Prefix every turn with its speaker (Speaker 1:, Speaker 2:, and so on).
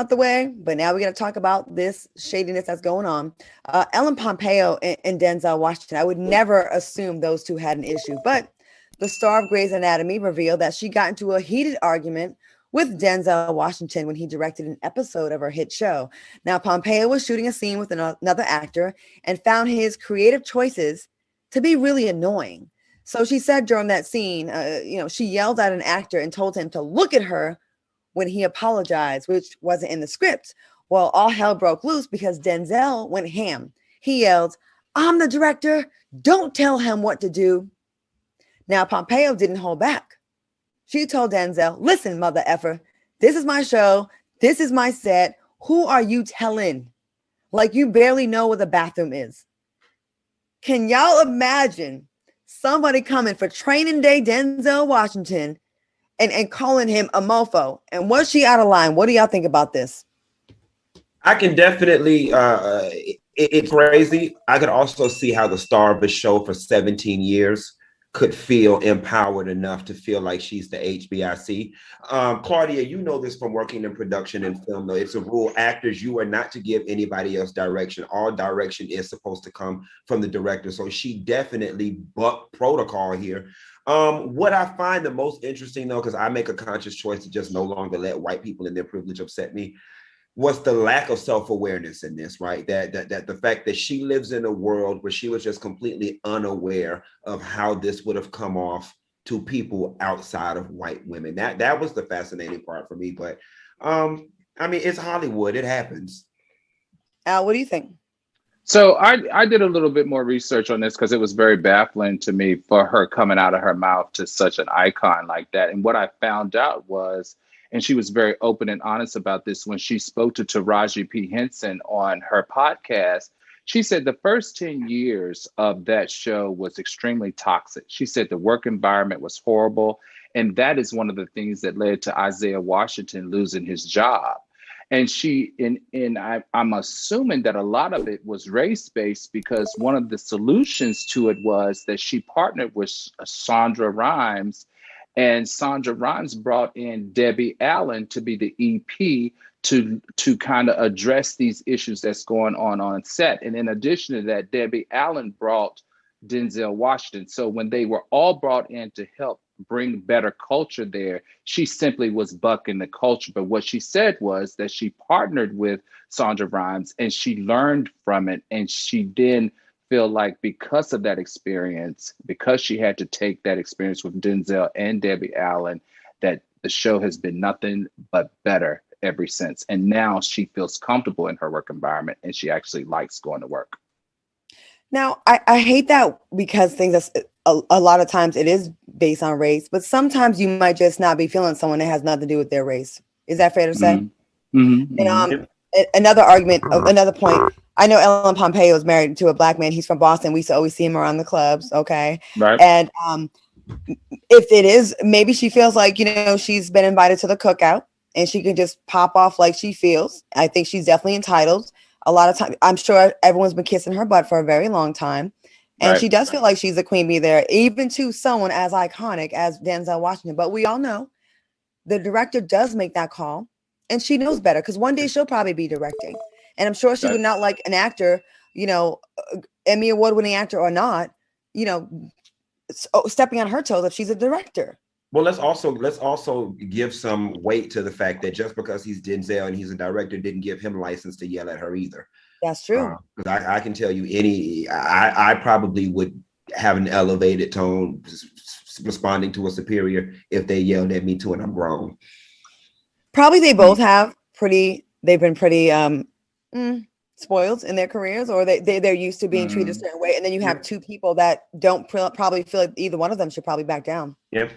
Speaker 1: out the way, but now we're going to talk about this shadiness that's going on. Ellen Pompeo and Denzel Washington. I would never assume those two had an issue, but the star of Grey's Anatomy revealed that she got into a heated argument with Denzel Washington when he directed an episode of her hit show. Now, Pompeo was shooting a scene with another actor and found his creative choices to be really annoying. So she said during that scene, she yelled at an actor and told him to look at her when he apologized, which wasn't in the script. Well, all hell broke loose because Denzel went ham. He yelled, "I'm the director. Don't tell him what to do." Now, Pompeo didn't hold back. She told Denzel, "Listen, mother effer, this is my show. This is my set. Who are you telling? Like you barely know where the bathroom is." Can y'all imagine somebody coming for training day Denzel Washington and calling him a mofo? And was she out of line? What do y'all think about this?
Speaker 2: I can definitely, it's crazy. I could also see how the star of a show for 17 years could feel empowered enough to feel like she's the HBIC. Claudia, you know this from working in production and film, though. It's a rule. Actors, you are not to give anybody else direction. All direction is supposed to come from the director. So she definitely bucked protocol here. What I find the most interesting, though, because I make a conscious choice to just no longer let white people in their privilege upset me, was the lack of self-awareness in this, right? That the fact that she lives in a world where she was just completely unaware of how this would have come off to people outside of white women. That was the fascinating part for me. But I mean, it's Hollywood. It happens.
Speaker 1: Al, what do you think?
Speaker 3: So I did a little bit more research on this because it was very baffling to me for her coming out of her mouth to such an icon like that. And what I found out was, and she was very open and honest about this when she spoke to Taraji P. Henson on her podcast. She said the first 10 years of that show was extremely toxic. She said the work environment was horrible. And that is one of the things that led to Isaiah Washington losing his job. And I'm assuming that a lot of it was race-based because one of the solutions to it was that she partnered with Sandra Rhimes. And Sandra Rhimes brought in Debbie Allen to be the EP to kind of address these issues that's going on set. And in addition to that, Debbie Allen brought Denzel Washington. So when they were all brought in to help bring better culture there, she simply was bucking the culture. But what she said was that she partnered with Sandra Rhimes and she learned from it. And she then feel like because of that experience, because she had to take that experience with Denzel and Debbie Allen, that the show has been nothing but better ever since. And now she feels comfortable in her work environment and she actually likes going to work.
Speaker 1: Now, I hate that because things a lot of times it is based on race, but sometimes you might just not be feeling someone that has nothing to do with their race. Is that fair to say?
Speaker 3: Mm-hmm.
Speaker 1: And another argument, another point. I know Ellen Pompeo is married to a black man. He's from Boston. We used to always see him around the clubs. Okay.
Speaker 3: Right.
Speaker 1: And if it is, maybe she feels like, she's been invited to the cookout and she can just pop off like she feels. I think she's definitely entitled. A lot of time, I'm sure everyone's been kissing her butt for a very long time. And
Speaker 3: right.
Speaker 1: She does feel like she's a queen bee there, even to someone as iconic as Denzel Washington. But we all know the director does make that call and she knows better because one day she'll probably be directing. And I'm sure she would not like an actor, Emmy Award-winning actor or not, stepping on her toes if she's a director.
Speaker 2: Well, let's also give some weight to the fact that just because he's Denzel and he's a director didn't give him license to yell at her either.
Speaker 1: That's true.
Speaker 2: I can tell you I probably would have an elevated tone responding to a superior if they yelled at me too and I'm grown.
Speaker 1: Probably they both they've been pretty spoiled in their careers, or they're used to being treated a certain way. And then you have two people that don't probably feel like either one of them should probably back down.
Speaker 2: Yeah.